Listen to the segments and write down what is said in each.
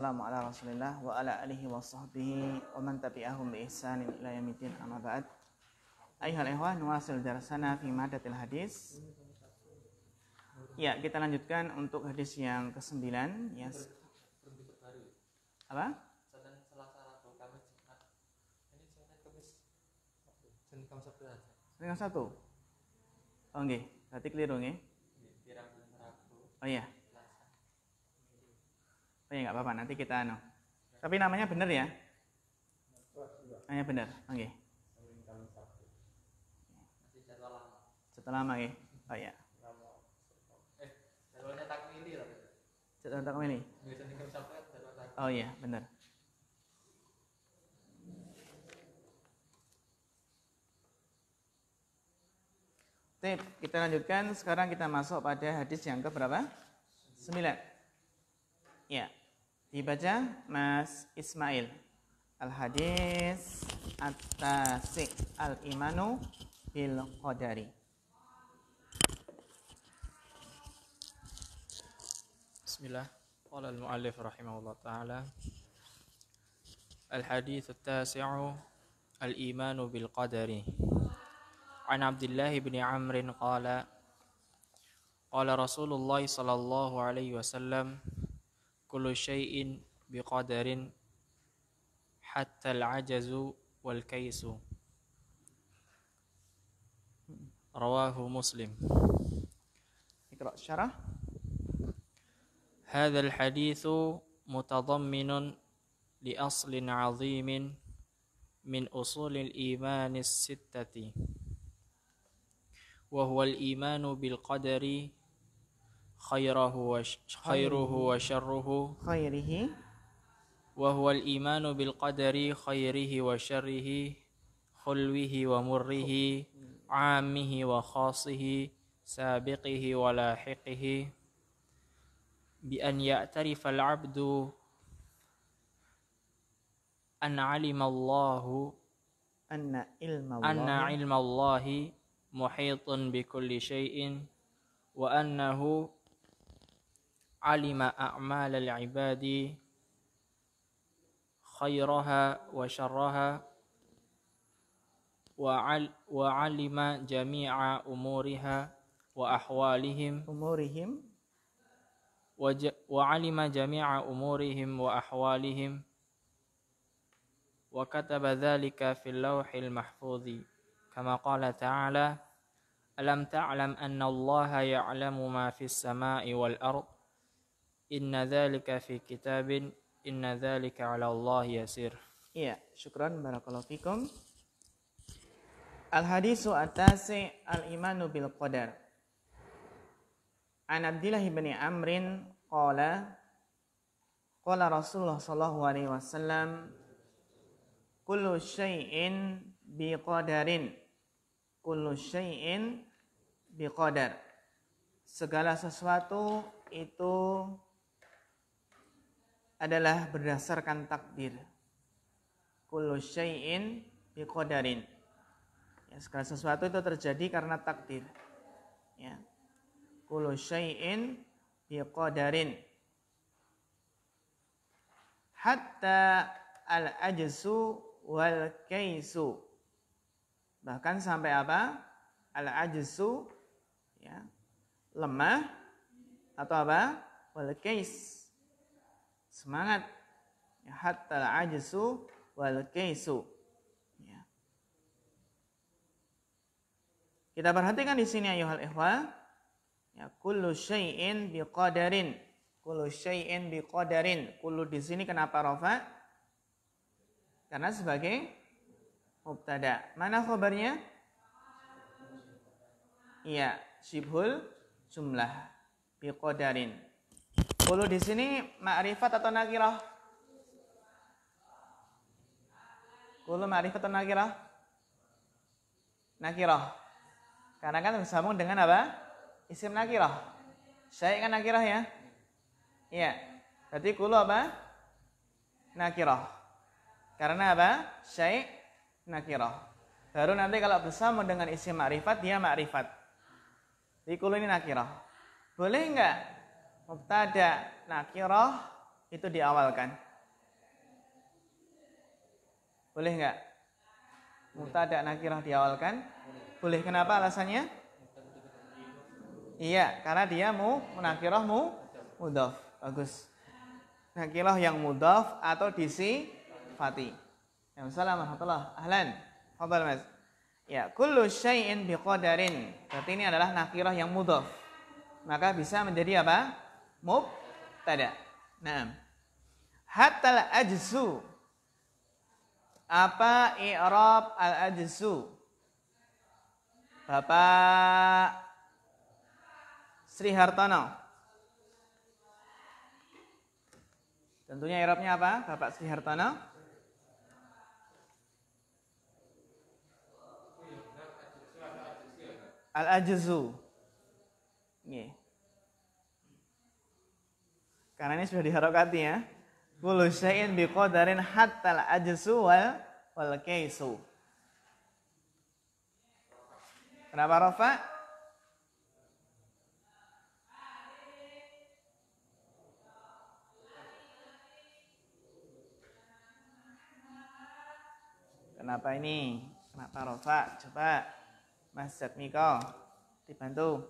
Assalamu ala Rasulillah wa ala alihi wa sahbihi wa man tabi'ahum bi ihsanin ila yaumiddin, amma ba'd. Ayyuhal ikhwan, nuwasil darasana fi madatil hadis. Ya, kita lanjutkan untuk hadis yang ke-9 ya. Apa? Senin, Selasa, Rabu, Kamis, Jumat. Ini Senin, Kamis, Senin, Kamis, Sabtu aja. Senin satu. Oh nggih, berarti keliru nggih. Rabu. Oh iya. Oh ya, nggak apa-apa, nanti kita Tapi namanya benar ya? Namanya benar, oke. Okay. Masih jadwal lama. Jadwal lama ya? Oh ya. Jadwalnya takmili lah. Jadwal takmili? Biasanya Kamis Sabtu jadwal takmili. Oh iya, benar. Oke, kita lanjutkan. Sekarang kita masuk pada hadis yang ke berapa? 9. Ya. Dibaca Mas Ismail. Al-hadis at-tasi' al-imanu bil qadari. Bismillah. Qala al-muallif rahimahullah ta'ala. Al-hadits at-tasi'u al-imanu bil qadari. An Abdullah bin Amr qala qala Rasulullah sallallahu alaihi wasallam kullu syai'in biqadarin hatta al-ajazu wal kaisu. Rawahu Muslim. Iqra' syarah. هذا الحديث متضمن لأصل عظيم من أصول الإيمان الستة، وهو الإيمان بالقدر خيره وشره، وهو الإيمان بالقدر خيره وشره، خلوه ومره، عامه وخاصه، سابقه ولاحقه، بأن يعترف العبد أن علم الله محيط بكل شيء، وأنه علم أعمال العباد خيرها وشرها، وعلم جميع أمورها وأحوالهم وعلم جميع أمورهم وأحوالهم، وكتب ذلك في اللوح المحفوظ، كما قال تعالى: ألم تعلم أن الله يعلم ما في السماء والأرض، إن ذلك في كتاب، إن ذلك على الله يسير. Iya, syukran, barakallahu fikum. Al-hadisu at-tasi' al-imanu bil qadar. An Abdullah bin Amrin qala Rasulullah sallallahu alaihi wasallam kullu syai'in biqadarin, kullu syai'in biqadar. Segala sesuatu itu adalah berdasarkan takdir. Kullu syai'in biqadarin. Ya, segala sesuatu itu terjadi karena takdir. Ya. Kullu syai'in biqadarin. Hatta al-ajzu wal kaisu. Bahkan sampai apa? Al-ajzu, ya, lemah, atau apa? Wal kais, semangat. Ya, hatta al-ajzu wal kaisu. Ya. Kita perhatikan di sini ayuhal ikhwah. Ya, kullu syai'in biqadarin. Kullu syai'in biqadarin. Kullu di sini kenapa rafa? Karena sebagai mubtada. Mana khabarnya? Iya, syibhul jumlah biqadarin. Kullu di sini ma'rifat atau nakirah? Kullu ma'rifat atau nakirah? Nakirah. Karena kan bersambung dengan apa? Isim nakirah. Syai' kan nakirah ya? Iya. Berarti kullu apa? Nakirah. Karena apa? Syai' nakirah. Baru nanti kalau bersambung dengan isim ma'rifat, dia ma'rifat. Jadi kullu ini nakirah. Boleh enggak mubtada nakirah itu diawalkan? Boleh nggak? Mubtada nakirah diawalkan? Boleh. Kenapa alasannya? Iya, karena dia nakirah mudhaf. Bagus. Nakirah yang mudhaf atau disifati. Assalamualaikum warahmatullahi wabarakatuh. Ahlan. Fadhal Mas. Ya, kullu syai'in biqadarin. Berarti ini adalah nakirah yang mudhaf. Maka bisa menjadi apa? Mubtada. Naam. Hatta al-ajzu. Apa i'rab al-ajzu? Bapak Sri Hartono. Tentunya i'rabnya apa? Bapak Sri Hartono. Al-ajzu. Nggih. Karena ini sudah diharokati ya. Kullu syai'in biqadarin hatta al-ajzu wal kaisu. Kenapa rafa? Kenapa ini? Kenapa rafa? Coba Mas Zatmiko dibantu.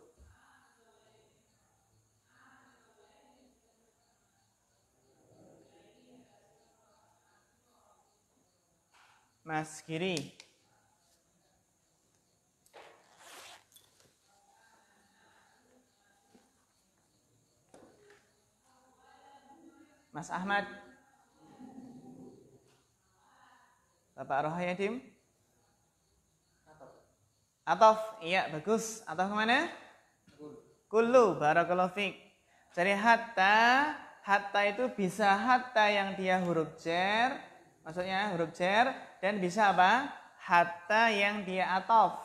Mas Giri. Mas Ahmad. Bapak Rohayadim. Atof. Iya, bagus. Atof kemana? Kullu. Barakallahu fiik. Jadi hatta itu bisa hatta yang dia huruf jar, maksudnya huruf jar, dan bisa apa? Hatta yang dia atof.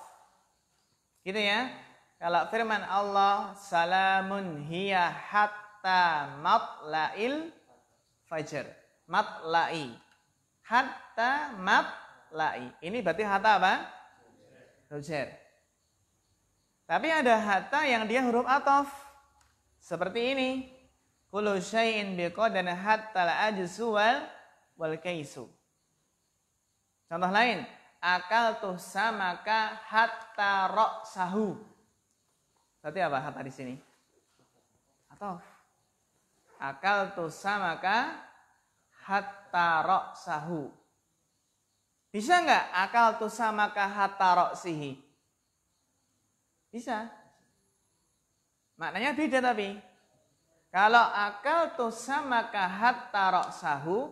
Gitu ya. Kalau firman Allah, salamun hiya hatta matla'il fajr. Matla'i. Hatta matla'i. Ini berarti hatta apa? Huruf jar. Tapi ada hatta yang dia huruf atof. Seperti ini. Kullu syai'in biqadarin hatta al-ajzu wal kaisu. Contoh lain, akaltu samaka hatta ra'sahu. Berarti apa hatta di sini? Atof. Akaltu samaka hatta ra'sahu. Bisa enggak akaltu samaka hatta ra'sihi? Bisa. Maknanya beda tapi. Kalau akaltu samaka hatta ra'sahu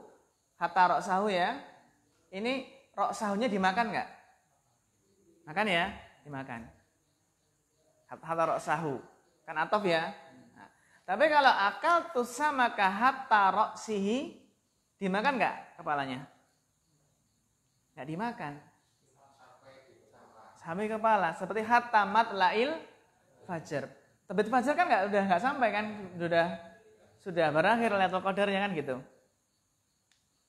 ya. Ini ra'sahunya dimakan enggak? Makan ya? Dimakan. Hatta ra'sahu. Kan atof ya? Nah, tapi kalau akaltu samaka hatta ra'sihi, dimakan enggak kepalanya? Enggak dimakan. Sampai kepala. Seperti hatta matla'il fajr. Terbit fajar kan udah nggak sampai kan, sudah berakhir Lailatul Qadarnya kan gitu.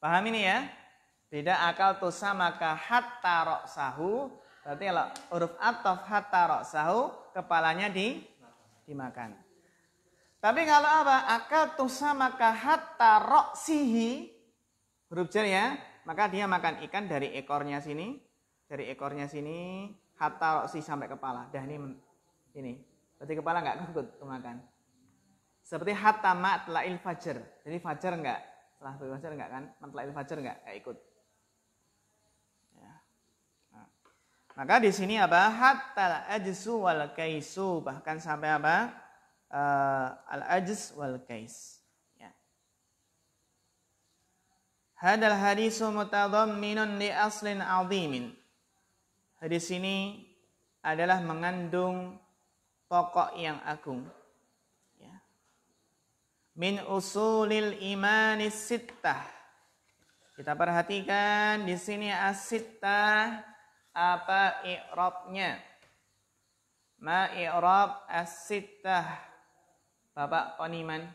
Paham ini ya? Beda akaltu samaka hatta ra'sahu, berarti kalau huruf ataf hatta ra'sahu, kepalanya dimakan. Tapi kalau apa? Akaltu samaka hatta ra'sihi, huruf jar ya, maka dia makan ikan dari ekornya sini, hatta ra'si sampai kepala. Dah ini. Berarti kepala enggak ikut kemakan. Seperti hatta matla'il fajr. Jadi fajar enggak? Setelah fajar enggak kan? Matla'il fajr enggak ikut. Ya. Nah. Maka di sini apa? Hatta al-ajzu wal kaisu, bahkan sampai apa? Al-ajz wal kais. Ya. Hadal hadisu mutadhamminun li aslin 'azimin. Hadis ini adalah mengandung pokok yang agung. Ya. Min usulil imanis sittah. Kita perhatikan di sini as-sittah, apa i'rabnya? Ma i'rab as-sittah? Bapak Poniman.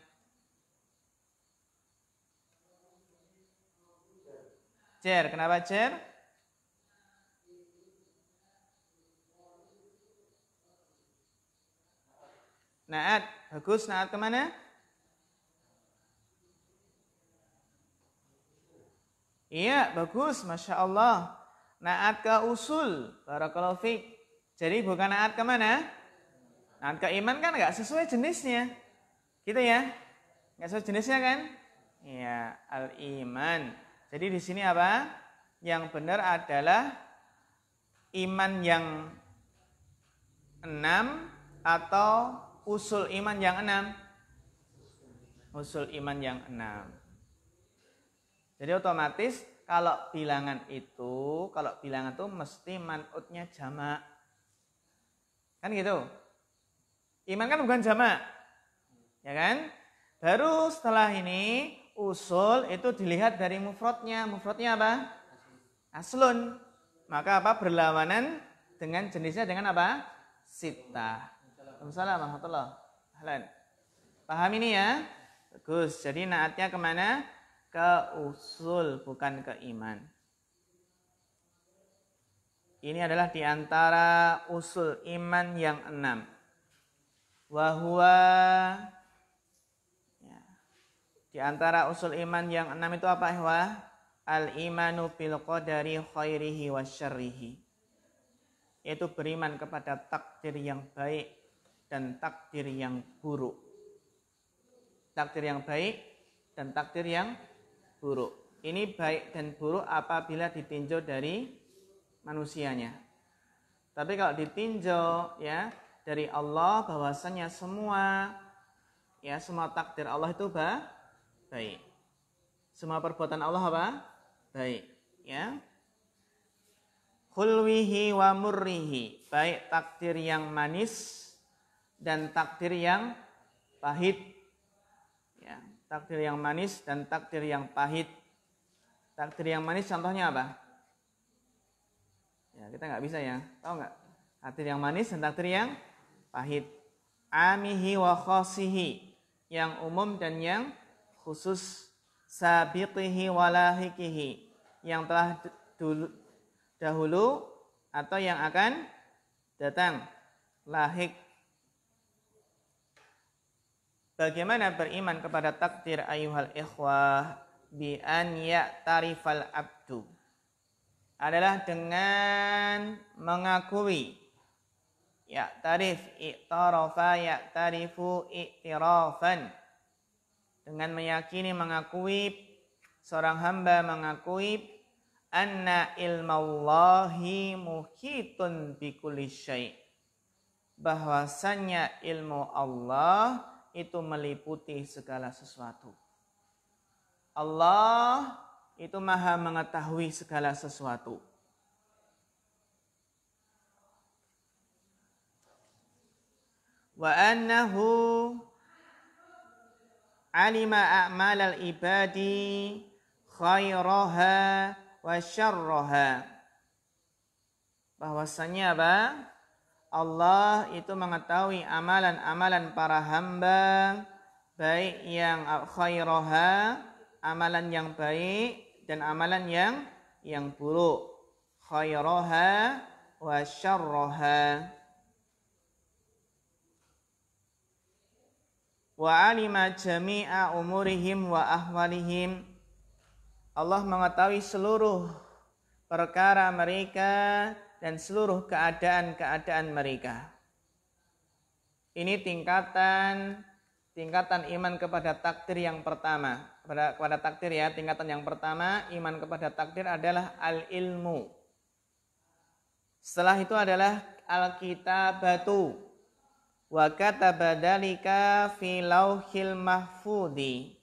Jar, kenapa jar? Naat, bagus. Naat kemana? Iya, bagus, Masya Allah. Naat ke usul, barakallahu fiik. Jadi bukan naat ke mana? Naat ke iman kan nggak sesuai jenisnya. Gitu ya? Nggak sesuai jenisnya kan? Iya, al-iman. Jadi di sini apa? Yang benar adalah iman yang 6 atau usul iman yang 6? Usul iman yang 6. Jadi otomatis kalau bilangan itu mesti man'utnya jamak. Kan gitu. Iman kan bukan jamak. Ya kan? Baru setelah ini usul itu dilihat dari mufradnya. Mufradnya apa? Aslun. Maka apa? Berlawanan dengan jenisnya dengan apa? Sittah. Waalaikumsalam warahmatullahi wabarakatuh. Paham ini ya? Bagus. Jadi naatnya kemana? Ke usul, bukan ke iman. Ini adalah diantara usul iman yang 6. Wahwa, ya. Diantara usul iman yang 6 itu apa? Al-imanu bil qadari khairihi wa syarrihi. Yaitu beriman kepada takdir yang baik dan takdir yang buruk. Takdir yang baik dan takdir yang buruk. Ini baik dan buruk apabila ditinjau dari manusianya. Tapi kalau ditinjau ya dari Allah bahwasanya semua takdir Allah itu baik. Semua perbuatan Allah apa? Baik, ya. Khulwihi wa murrihi, baik takdir yang manis dan takdir yang pahit. Ya, takdir yang manis dan takdir yang pahit. Takdir yang manis contohnya apa? Ya, kita nggak bisa ya, tahu nggak? Takdir yang manis dan takdir yang pahit. Amihi wa khasihi, yang umum dan yang khusus. Sabiqihi wa lahikihi, yang telah dahulu atau yang akan datang. Lahik. Bagaimana beriman kepada takdir ayuhal ikhwah? Bi an ya'tarifal abdu, adalah dengan mengakui. Ya'tarif, i'tarafa, ya'tarifu, i'tirafan. Dengan meyakini, mengakui, seorang hamba mengakui anna ilmallahi muhitun bikulli syai', bahwasanya ilmu Allah itu meliputi segala sesuatu. Allah itu maha mengetahui segala sesuatu. Wa annahu alima a'malal ibadi khairaha wa syarraha, bahwasanya apa? Allah itu mengetahui amalan-amalan para hamba, baik yang khairaha, amalan yang baik, dan amalan yang buruk. Khairaha wa syarraha. Wa alima jami'a umurihim wa ahwalihim, Allah mengetahui seluruh perkara mereka dan seluruh keadaan-keadaan mereka. Ini tingkatan iman kepada takdir yang pertama. Kepada takdir ya, tingkatan yang pertama iman kepada takdir adalah al-ilmu. Setelah itu adalah al-kitabatu. Wa kataba dzalika fi lauhil mahfudzi,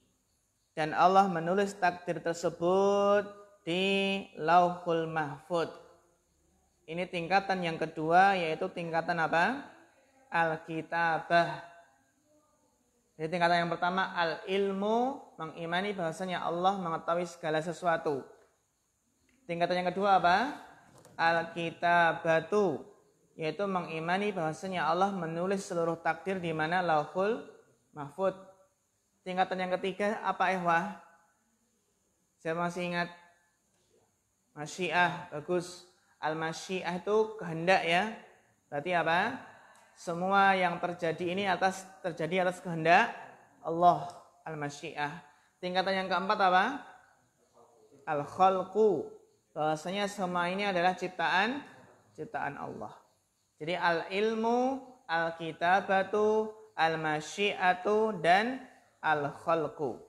dan Allah menulis takdir tersebut di Lauhul Mahfud. Ini tingkatan yang kedua, yaitu tingkatan apa? Al-kitabah. Jadi tingkatan yang pertama al-ilmu, mengimani bahwasanya Allah mengetahui segala sesuatu. Tingkatan yang kedua apa? Al-kitabatu, yaitu mengimani bahwasanya Allah menulis seluruh takdir di mana Lauhul Mahfud. Tingkatan yang ketiga apa ikhwah? Saya masih ingat masyiah, bagus. Al-masyiah itu kehendak ya. Berarti apa? Semua yang terjadi ini terjadi atas kehendak Allah. Al-masyiah. Tingkatan yang keempat apa? al-khalqu, bahwasanya semua ini adalah ciptaan Allah. Jadi al-ilmu, al-kitabatu, al-masyiatu, dan al-khalqu.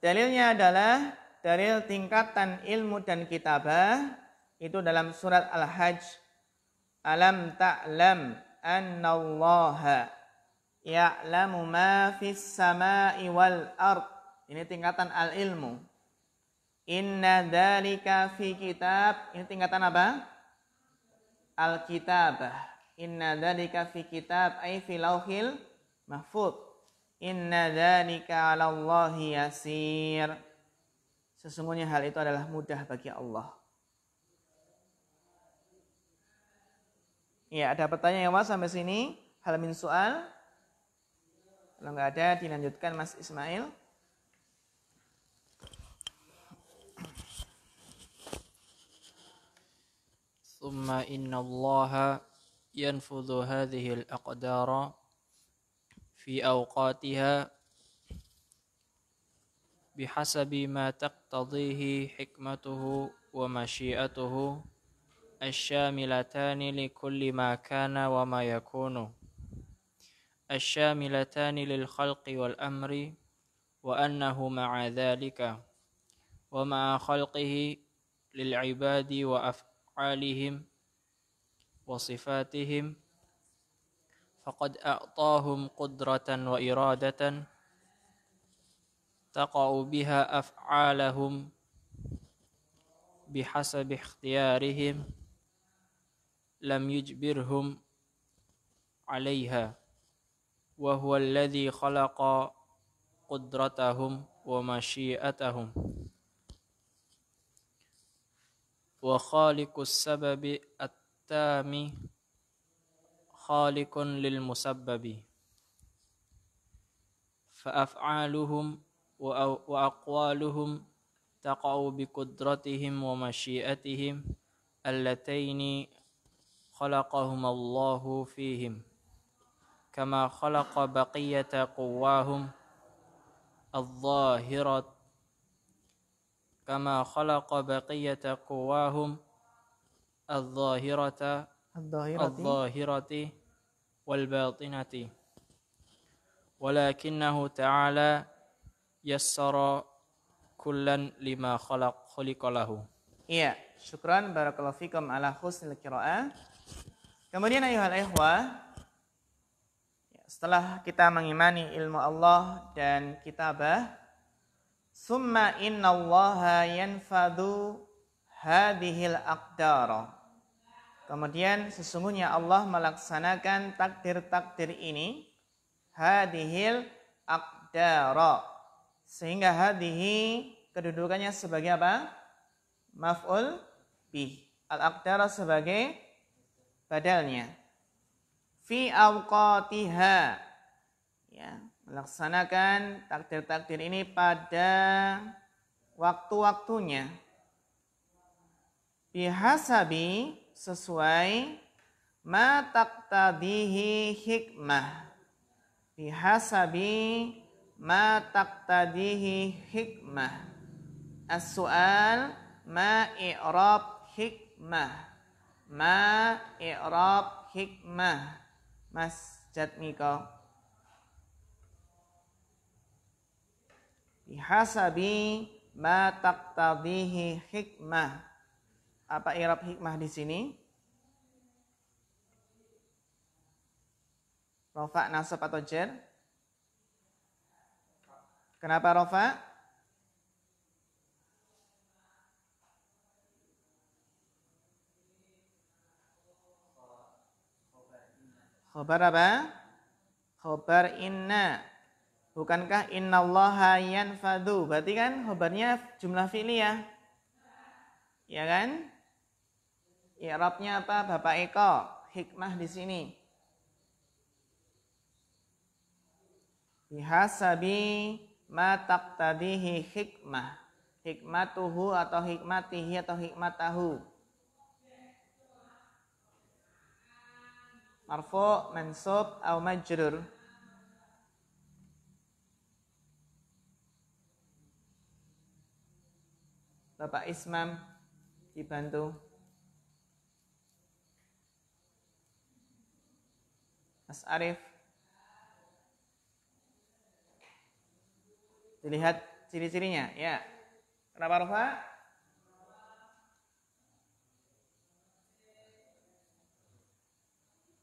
Dalilnya adalah dalil tingkatan ilmu dan kitabah itu dalam surat Al-Hajj. Alam ta'lam annallaha ya'lamu ma fis sama'i wal ard. Ini tingkatan al-ilmu. Inna dzalika fi kitab. Ini tingkatan apa? Al-kitabah. Inna dzalika fi kitab ay fi lauhil mahfuz. Inna dzalika 'alallahi yasir. Sesungguhnya hal itu adalah mudah bagi Allah. Ya, ada pertanyaan Mas sampai sini? Hal min soal? Kalau enggak ada dilanjutkan Mas Ismail. ثم إن الله ينفذ هذه الأقدار في أوقاتها بحسب ما تقتضيه حكمته ومشيئته الشاملتان لكل ما كان وما يكون الشاملتان للخلق والأمر وأنه مع ذلك ومع خلقه للعباد وأفعالهم وصفاتهم فقد أعطاهم قدرة وإرادة تقع بها أفعالهم بحسب اختيارهم لم يجبرهم عليها وهو الذي خلق قدرتهم ومشيئتهم وخالق السبب التام خالق للمسبب فأفعالهم وأقوالهم تقع بقدرتهم ومشيئتهم اللتين خلقهما الله فيهم كما خلق بقية قواهم الظاهرة كما خلق بقية قواهم الظاهرة والباطنة ولكنه تعالى يسر كلا لما خلق له. Iya, syukran barakallahu fikum ala husnil qiraah. Kemudian ayuhal ikhwah, setelah kita mengimani ilmu Allah dan kitabah, summa innallaha yanfadhu hadhil aqdara. Kemudian sesungguhnya Allah melaksanakan takdir-takdir ini, hadhil aqdara. Sehingga hadhihi kedudukannya sebagai apa? Maf'ul bih. Al-aqdara sebagai badalnya. Fi awqatiha. Ya, melaksanakan takdir-takdir ini pada waktu-waktunya. Bihasabi, sesuai ma taqtadihi hikmah. Bihasabi ma taqtadihi hikmah. As-su'al ma i'rab hikmah. Ma i'rab hikmah. Mas Jatmiko. Bihasabi ma taqtadihi hikmah. Apa i'rab hikmah di sini? Rafa, nasab atau jar? Kenapa Rafa? Khobar apa? Khobar inna. Bukankah innallaha yanfadhu? Berarti kan khobarnya jumlah fi'liyah. Ya kan? I'rabnya apa Bapak Eko? Hikmah di sini. Bihasabi ma taqtadihi hikmah. Hikmatuhu atau hikmatihi atau hikmatahu. Marfu, mansub, atau majrur. Bapak Ismam dibantu. Mas Arif. Dilihat ciri-cirinya, ya. Kenapa Rafa?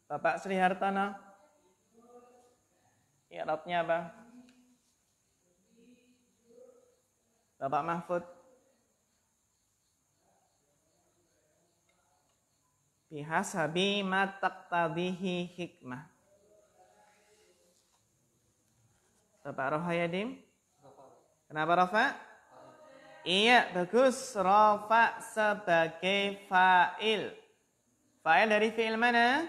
Bapak Sri Hartono. I'rabnya apa? Bapak Mahfud. Bihasabi ma taqtadihi hikmah. Bapak Rohayadim. Kenapa Rafa? Iya, bagus. Rafa sebagai fa'il. Fa'il dari fi'il mana?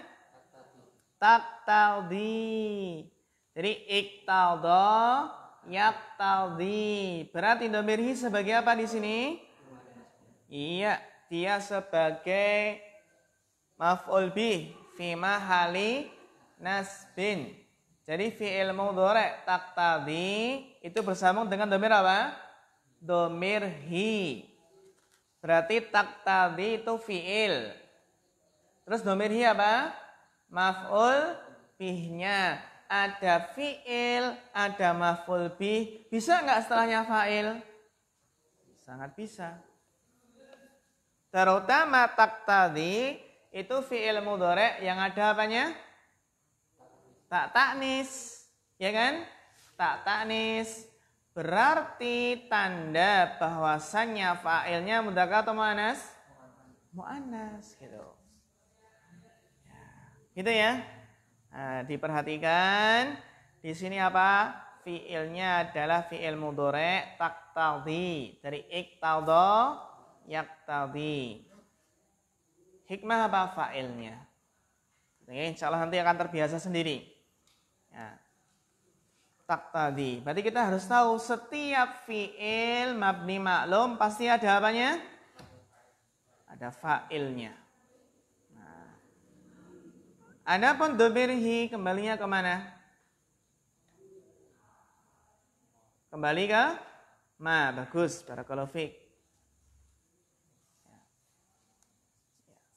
Taqtadi. Jadi iqtada, yaqtadi. Berarti dhamirhi sebagai apa di sini? Iya, dia sebagai maf'ul bih fi mahali nasbin. Jadi fi'il mudhari' taqtadi itu bersambung dengan dhamir apa? Dhamir hi. Berarti taqtadi itu fi'il. Terus dhamir hi apa? Maf'ul bihnya. Ada fi'il, ada maf'ul bih. Bisa nggak setelahnya fa'il? Sangat bisa. Terutama taqtadi itu fi'il mudhari' yang ada apanya? Tak taknis, ya kan? Tak taknis berarti tanda bahwasannya fa'ilnya mudzakkar atau muannas? Muannas gitu. Ya, gitu ya. Nah, diperhatikan di sini apa? Fi'ilnya adalah fi'il mudhari' taqtadi dari iqtada yaqtadi. Hikmah apa fa'ilnya? Insyaallah nanti akan terbiasa sendiri. Ya. Taqtadi. Berarti kita harus tahu setiap fi'il mabni maklum pasti ada apanya? Ada fa'ilnya. Nah. Adapun dhamirhi kembalinya kemana? Kembali ke ma. Bagus. Barakallahu fiik.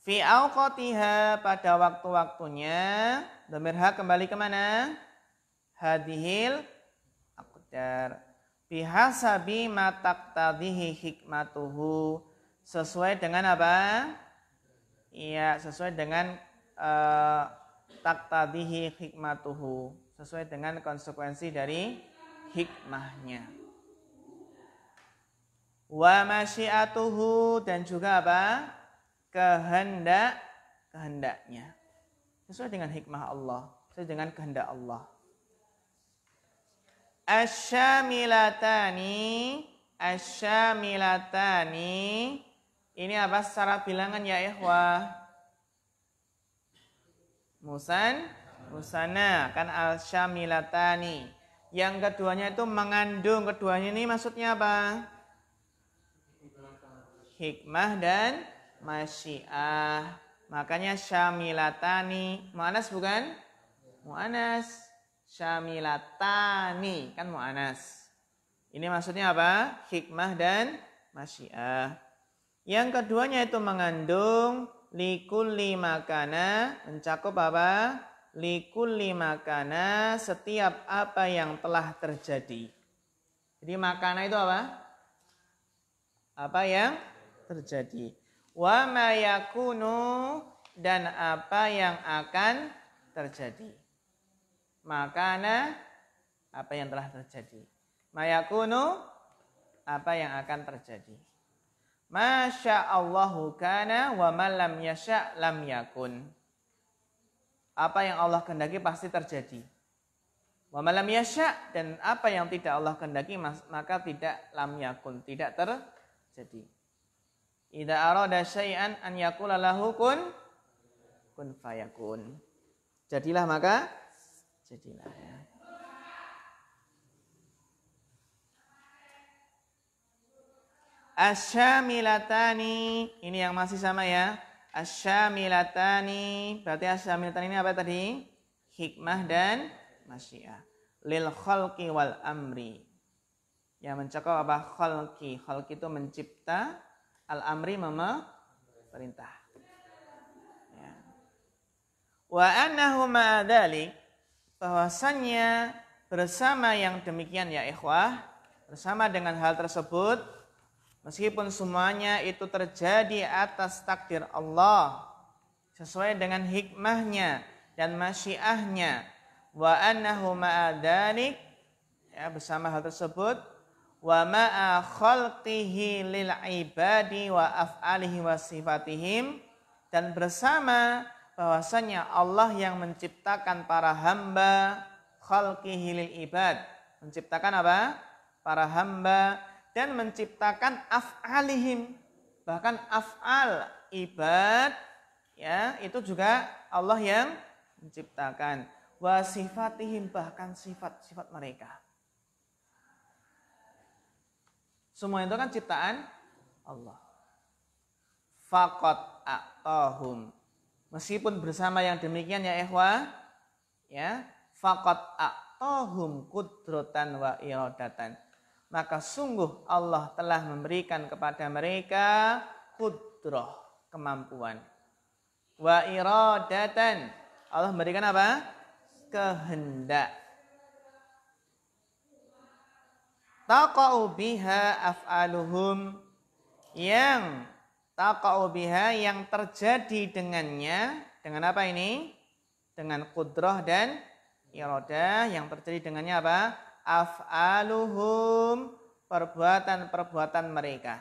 Fi awqatiha pada waktu-waktunya. Dhamir ha kembali kemana? Hadihil aqdar bihasabi ma taqtadihi hikmatuhu, sesuai dengan apa? Iya, sesuai dengan taqtadihi hikmatuhu, sesuai dengan konsekuensi dari hikmahnya. Wa masyiatuhu, dan juga apa? Kehendaknya. Sesuai dengan hikmah Allah, sesuai dengan kehendak Allah. Asyamilatani ini apa secara bilangan ya ikhwah? Musanna kan al-syamilatani. Yang keduanya itu mengandung, keduanya ini maksudnya apa? Hikmah dan masyiah. Makanya syamilatani muannas bukan? Muannas. Syamilatani kan mu'anas. Ini maksudnya apa? Hikmah dan masyiah. Yang keduanya itu mengandung likulli makana, mencakup apa? Likulli makana, setiap apa yang telah terjadi. Jadi makana itu apa? Apa yang terjadi. Wa ma yakunu, dan apa yang akan terjadi. Makana, apa yang telah terjadi. Mayakunu, apa yang akan terjadi. Masya'allahu kana wa man lam yasha' lam yakun. Apa yang Allah kehendaki pasti terjadi. Wa man lam yasha', dan apa yang tidak Allah kehendaki maka tidak lam yakun, tidak terjadi. Idza arada syai'an an yaqula lahu kun fayakun. Jadilah maka jadilah ya. Asyamilatani, ini yang masih sama ya. Asyamilatani, berarti asyamilatani ini apa tadi? Hikmah dan masyiah. Lil khalqi wal amri. Yang mencakup apa? Khalqi. Khalqi itu mencipta, al-amri perintah. Ya. Wa annahu ma'adzalik, bahwasannya bersama yang demikian ya ikhwah, bersama dengan hal tersebut, meskipun semuanya itu terjadi atas takdir Allah, sesuai dengan hikmahnya dan masyiahnya, wa annahu ma'adzalik, ya, bersama hal tersebut, wa ma'a khalqihi lil ibadi wa af'alihi wa sifatihim, dan bersama bahwasanya Allah yang menciptakan para hamba, khalqihi lil ibad, menciptakan apa? Para hamba, dan menciptakan af'alihim, bahkan af'al ibad, ya, itu juga Allah yang menciptakan, wa sifatihim, bahkan sifat-sifat mereka. Semua itu kan ciptaan Allah. Faqat a'tahum, meskipun bersama yang demikian ya ikhwah, ya, faqat a'tahum qudratan wa iradatan, maka sungguh Allah telah memberikan kepada mereka qudrah, kemampuan, wa iradatan, Allah memberikan apa? Kehendak. Taqa'u biha af'aluhum, yang taqa'u biha, yang terjadi dengannya, dengan apa ini? Dengan qudrah dan iradah, yang terjadi dengannya apa? Af'aluhum, perbuatan-perbuatan mereka.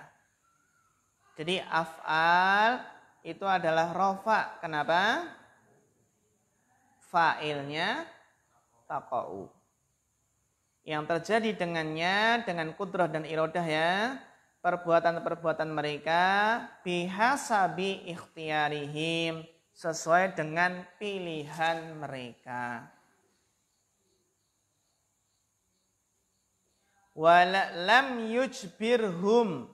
Jadi af'al itu adalah rofa. Kenapa? Fa'ilnya taqa'u. Yang terjadi dengannya, dengan qudrah dan iradah ya, perbuatan-perbuatan mereka, bihasabi ikhtiyarihim, sesuai dengan pilihan mereka. Walam yujbirhum,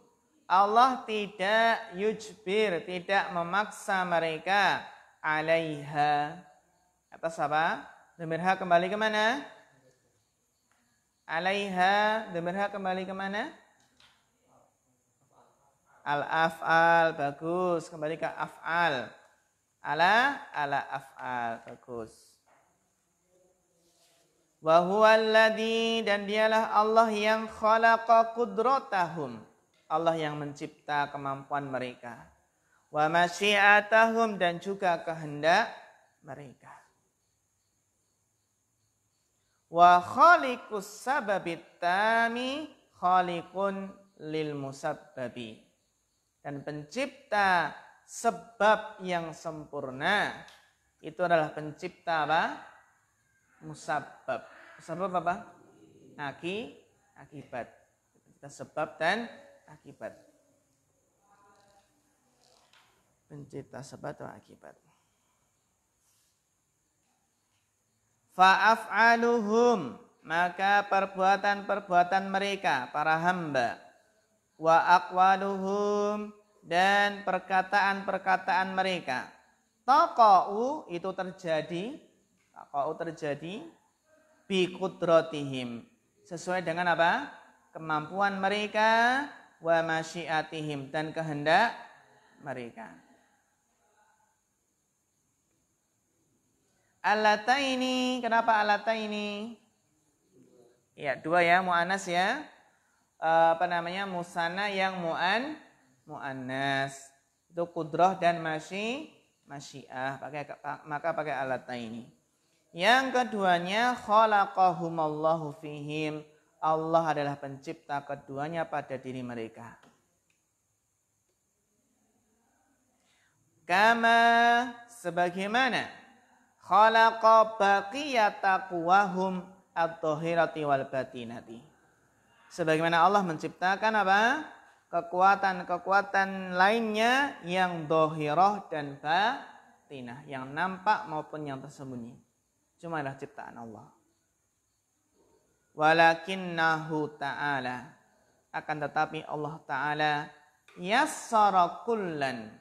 Allah tidak yujbir, tidak memaksa mereka, alaiha, atas apa? Dhamirha kembali ke mana? Alaiha, dhamirha kembali ke mana? Al-af'al, bagus, kembali ke af'al. Ala af'al, bagus. Wa huwallazi, dan dialah Allah yang khalaqa qudratahum, Allah yang mencipta kemampuan mereka. Wa masyiatahum, dan juga kehendak mereka. Wa khaliqus sababit tami khaliqun lil musabbabi, dan pencipta sebab yang sempurna itu adalah pencipta apa? Musabbab. Musabbab apa? Akibat. Pencipta sebab dan akibat. Pencipta sebab atau akibat. Fa'af'aluhum, maka perbuatan-perbuatan mereka, para hamba, wa aqwaluhum, dan perkataan-perkataan mereka, taqa'u, itu terjadi, bi qudratihim, sesuai dengan apa? Kemampuan mereka, wa masyiatihim, dan kehendak mereka. Alataini, kenapa alataini? Ya, dua ya, mu'anas ya. Musanna yang mu'annas. Itu qudrah dan masyiah. Maka pakai alataini. Yang keduanya, khalaqahumallahu fihim. Allah adalah pencipta keduanya pada diri mereka. Kama, sebagaimana khalaqa baqiyata quwahum ad-dhahirati wal batinati, sebagaimana Allah menciptakan apa? Kekuatan-kekuatan lainnya yang dhahirah dan batinah, yang nampak maupun yang tersembunyi. Cuma adalah ciptaan Allah. Walakinnahu ta'ala, akan tetapi Allah Ta'ala yassara kullan,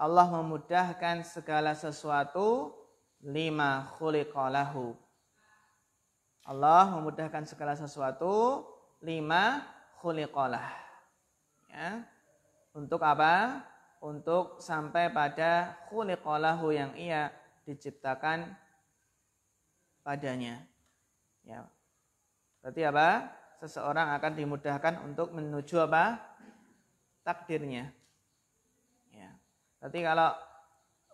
Allah memudahkan segala sesuatu, lima khuliqa lahu, Allah memudahkan segala sesuatu lima khuliqalah. Ya. Untuk apa? Untuk sampai pada khuliqalahu yang ia diciptakan padanya. Ya. Berarti apa? Seseorang akan dimudahkan untuk menuju apa? Takdirnya. Ya. Berarti kalau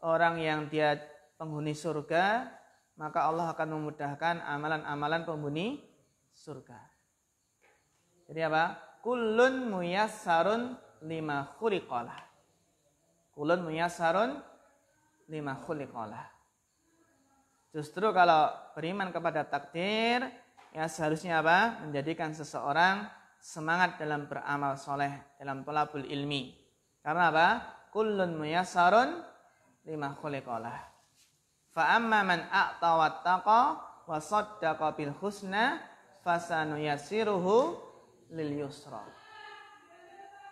orang yang dia penghuni surga, maka Allah akan memudahkan amalan-amalan penghuni surga. Jadi apa? Kullun muyassarun lima khuliqalah. Kullun muyassarun lima khuliqalah. Justru kalau beriman kepada takdir, ya seharusnya apa? Menjadikan seseorang semangat dalam beramal soleh, dalam thalabul ilmi. Karena apa? Kullun muyassarun lima khuliqalah. Fa amma man a'ta wattaqa wa saddaqa bil husna fasanuyassiruhu lil yusra.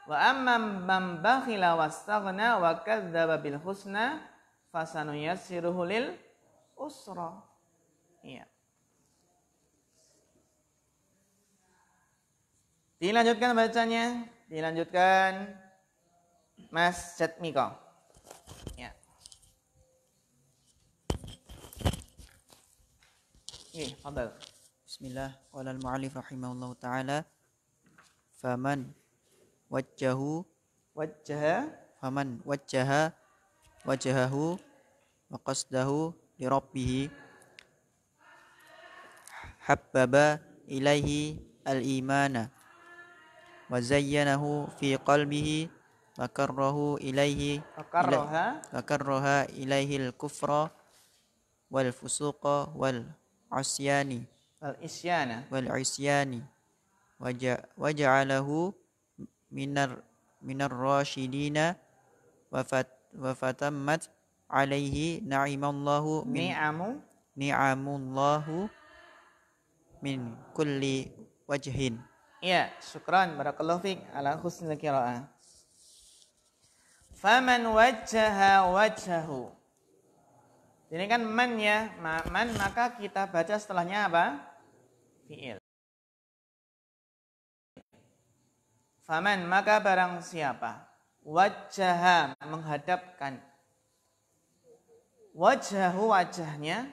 Wa amma man bakhila wastaghna wa kadzdzaba bil husna fasanuyassiruhu lil usra. Iya. Dilanjutkan bacanya, dilanjutkan Mas Jatmiko. Ya. Iya, fadhal. Bismillah. Qala al-mu'allif rahimahullahu ta'ala faman wajjaha wajhahu wa qasdahu li rabbih habbaba ilaihi al-imana wa zayyanahu fi qalbihi wa karraha ilaihi al-kufra wal fusuqa wal asyani wal isyani waja'alahu minar rasyidina wa fatammat alaihi ni'amullahu min kulli wajhin. Iya, syukran barakallahu fiik ala husnil qiraah. Faman wajjaha wajhahu. Ini kan man ya, man maka kita baca setelahnya apa? Fi'il. Faman maka barang siapa wajjaha menghadapkan wajhahu wajahnya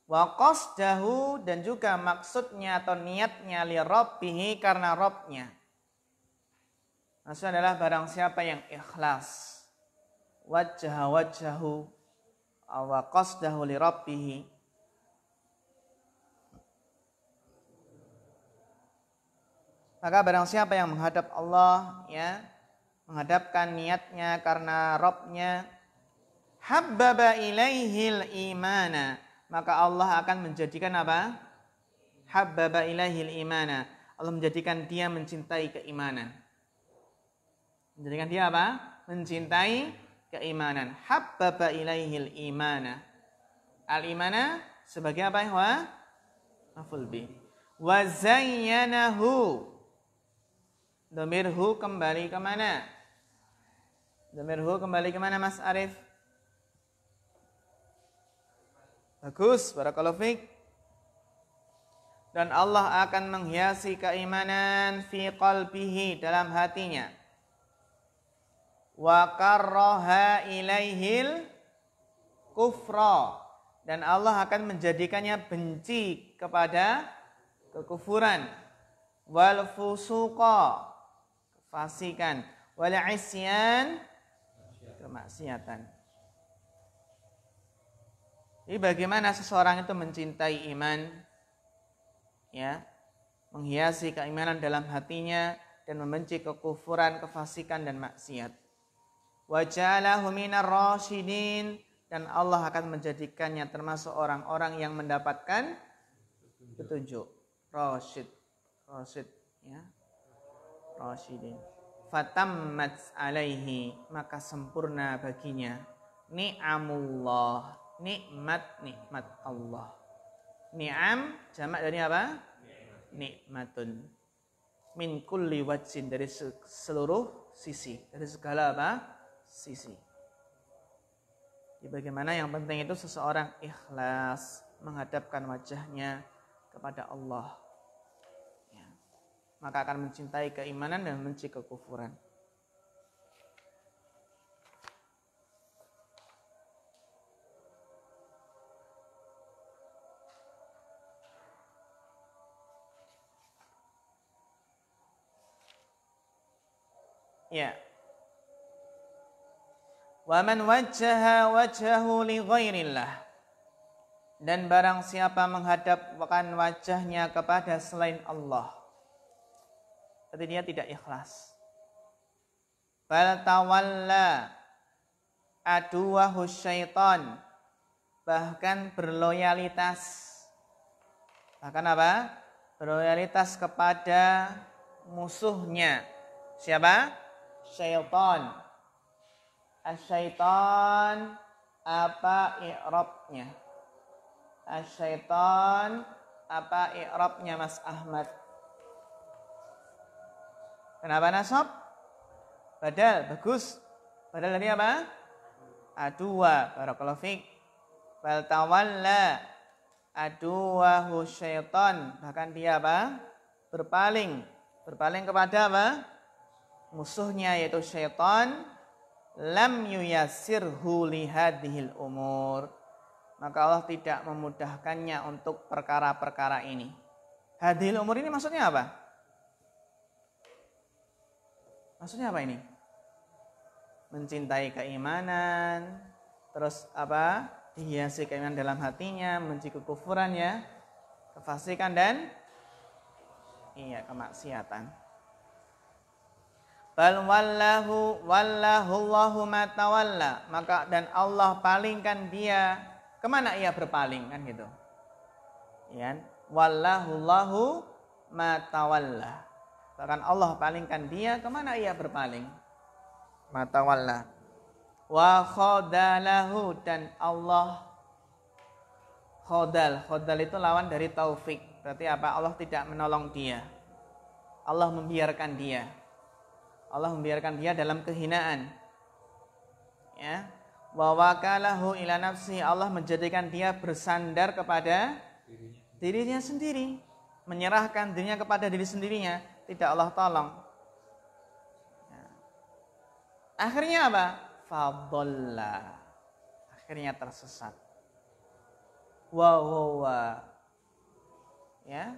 wa qasdahu dan juga maksudnya atau niatnya li rabbih karena Rabbnya. Maksudnya adalah barang siapa yang ikhlas wajhahu wa qasdahu li rabbih, maka barang siapa yang menghadap Allah, ya, menghadapkan niatnya karena Rabbnya, habbaba ilaihil imana, maka Allah akan menjadikan apa? Habbaba ilaihil imana, Allah menjadikan dia mencintai keimanan. Menjadikan dia apa? Mencintai keimanan. Habbaba ilaihil imana. Al-imana sebagai apa ya? Maf'ul bih. Wa zayyanahu. Dhamirhu kembali ke mana? Dhamirhu kembali ke mana Mas Arif? Bagus, barakallahu fiik. Dan Allah akan menghiasi keimanan fi qalbihi, dalam hatinya. Wa karraha ilaihil kufra, dan Allah akan menjadikannya benci kepada kekufuran, wal fusuqa, kefasikan, wal isyan, kemaksiatan. Jadi bagaimana seseorang itu mencintai iman, ya, menghiasi keimanan dalam hatinya dan membenci kekufuran, kefasikan dan maksiat. Wa ja'alahu minar rasyidin, dan Allah akan menjadikannya termasuk orang-orang yang mendapatkan petunjuk. Rasyid, ya, rasyidin. Fatammat alaihi, maka sempurna baginya ni'amullah, nikmat Allah. Ni'am jamak dari apa? Nikmatun. Min kulli wajhin, dari seluruh sisi, dari segala apa? Sisi. Jadi bagaimana yang penting itu seseorang ikhlas menghadapkan wajahnya kepada Allah. Ya. maka akan mencintai keimanan dan membenci kekufuran. Ya. Wa man wajjaha wajhahu li ghairillah. Dan barang siapa menghadapkan wajahnya kepada selain Allah, berarti dia tidak ikhlas. Bal tawalla aduwahu syaitan, bahkan berloyalitas. Bahkan apa? Berloyalitas kepada musuhnya. Siapa? Syaitan. Asyaitan apa i'rabnya? Asyaitan apa i'rabnya Mas Ahmad? Kenapa nasab? Badal, bagus. Badal dari apa? Aduwa, barakallahu fiik. Bal tawalla aduwahu syaitan, bahkan dia apa? Berpaling kepada apa? Musuhnya yaitu syaitan. Lam yuyassirhu li hadhil umur, maka Allah tidak memudahkannya untuk perkara-perkara ini. Hadhil umur ini maksudnya apa? Maksudnya apa ini? Mencintai keimanan, terus apa? Dihiasi keimanan dalam hatinya, membenci kekufuran ya, kefasikan dan kemaksiatan. Bal wallahu Allahu ma tawalla, maka dan Allah palingkan dia kemana ia berpaling, kan gitu. Ya, wallahu Allahu ma tawalla. Bahkan Allah palingkan dia kemana ia berpaling. Ma tawalla. Wa khadalahu, dan Allah khodal itu lawan dari taufik. Berarti apa? Allah tidak menolong dia. Allah membiarkan dia. Allah membiarkan dia dalam kehinaan. Ya. Wa wakalahu ila nafsi, Allah menjadikan dia bersandar kepada dirinya sendiri, menyerahkan dirinya kepada diri sendirinya, tidak Allah tolong. Ya. Akhirnya apa? Fadalla, akhirnya tersesat. Wa ya.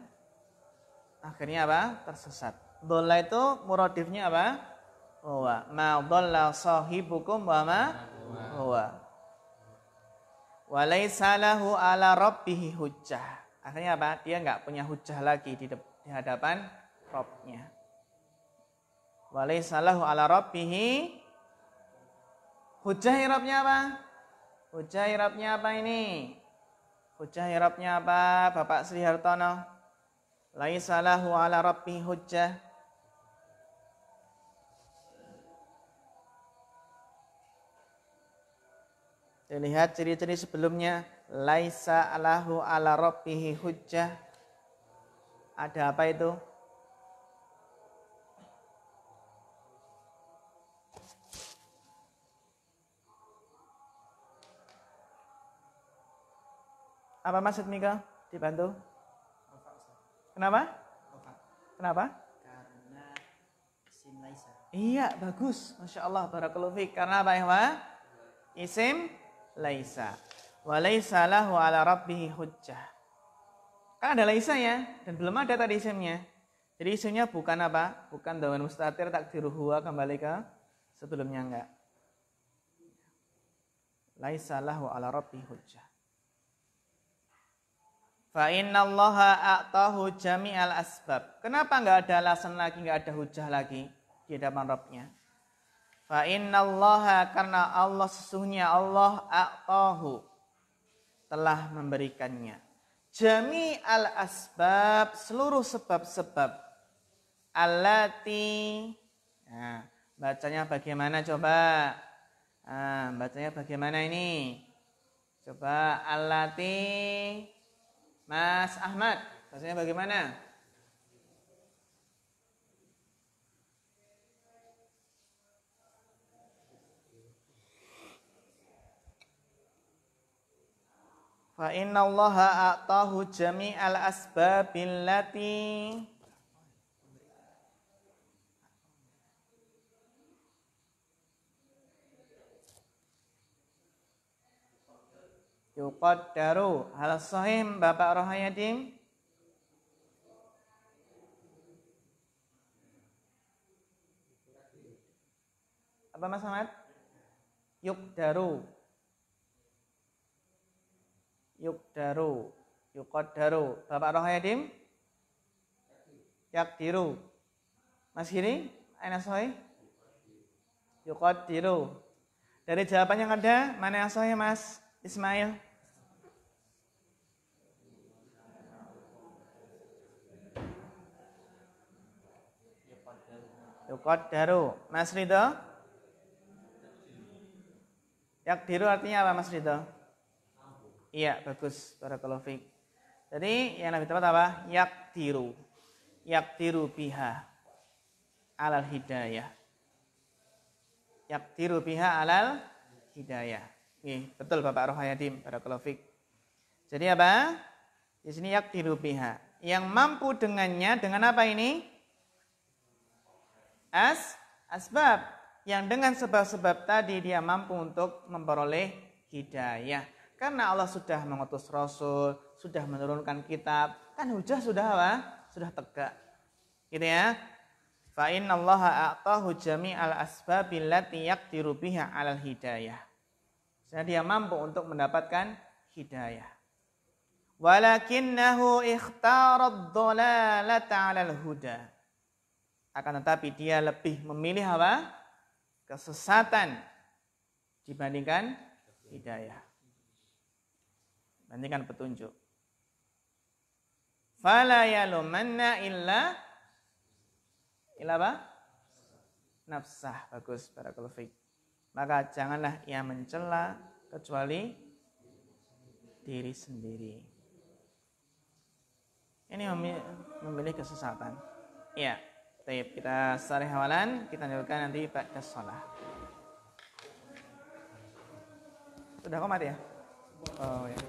Akhirnya apa? Tersesat. Dhalla itu muradifnya apa? Huwa. Ma dhalla sahibukum wa ma huwa. Wa laisa lahu ala rabbih hujjah. Akhirnya apa? Dia enggak punya hujjah lagi di hadapan Rabbnya. Wa laisa lahu ala rabbih hujjah. Rabbnya apa? Hujjah Rabbnya apa ini? Hujjah Rabbnya apa? Bapak Sri Hartono. Laisa lahu ala rabbih hujjah. Lihat ciri-ciri sebelumnya. Laisa lahu ala rabbih hujjah. Ada apa itu? Apa maksud Mika? Dibantu? Kenapa? Kenapa? Karena isim laisa. Iya, bagus. Masya Allah, barakallahu fiik. Karena apa ya? Isim laisa. Wa laisa lahu ala rabbih hujjah. Kan ada laisa ya, dan belum ada tadi isimnya. Jadi isimnya bukan apa? Bukan dhawan mustatir takdiru huwa, kembali ke sebelumnya enggak. Laisa lahu ala rabbih hujjah. Fa innallaha a'tahu jami'al asbab. Kenapa enggak ada alasan lagi, enggak ada hujjah lagi di hadapan Rabbnya? Fa innallaha, karena Allah sesungguhnya Allah a'tahu telah memberikannya jami'al asbab, seluruh sebab-sebab. Allati, nah, bacanya bagaimana coba? Bacanya bagaimana ini? Coba allati, Mas Ahmad, bacanya bagaimana? Fa innallaha a'tahu jami'al asbabil lati yuqaddaru. Hal sahih Bapak Rohayadim? Apa Mas Ahmad? Yuqdaru. Yuqdaru. Yuqaddaru. Bapak Rohayadim? Yakdiru. Mas Giri, aina sahih? Yuqaddiru. Dari jawaban yang ada, mana yang sahih Mas Ismail? Yuqaddaru. Mas Ridho? Yakdiru artinya apa Mas Ridho? Iya, bagus. Barakallahu fiik. Jadi yang lebih tepat apa? Yakdiru. Yakdiru biha alal hidayah. Yakdiru biha alal hidayah. Betul Bapak Rohayadim. Barakallahu fiik. Jadi apa? Di sini yakdiru biha. Yang mampu dengannya dengan apa ini? Asbab. Yang dengan sebab-sebab tadi dia mampu untuk memperoleh hidayah. Karena Allah sudah mengutus Rasul, sudah menurunkan kitab, kan hujah sudah apa? Sudah tegak. Gitu ya. Fa innallaha a'tahu jami'al asbabil lati yaqdiru biha 'alal hidayah. Jadi dia mampu untuk mendapatkan hidayah. Walakinnahu ikhtarad dhalalata 'alal huda. Akan tetapi dia lebih memilih apa? Kesesatan dibandingkan hidayah. Bandingkan petunjuk. Fala yalumanna illa apa? Nafsah. Bagus, barakallahu fiik. Maka janganlah ia mencela kecuali diri sendiri. Ini memilih kesesatan. Iya. Baik, kita sarih hawalan, kita lanjutkan nanti ba'da shalah. Sudah komat ya? Oh ya.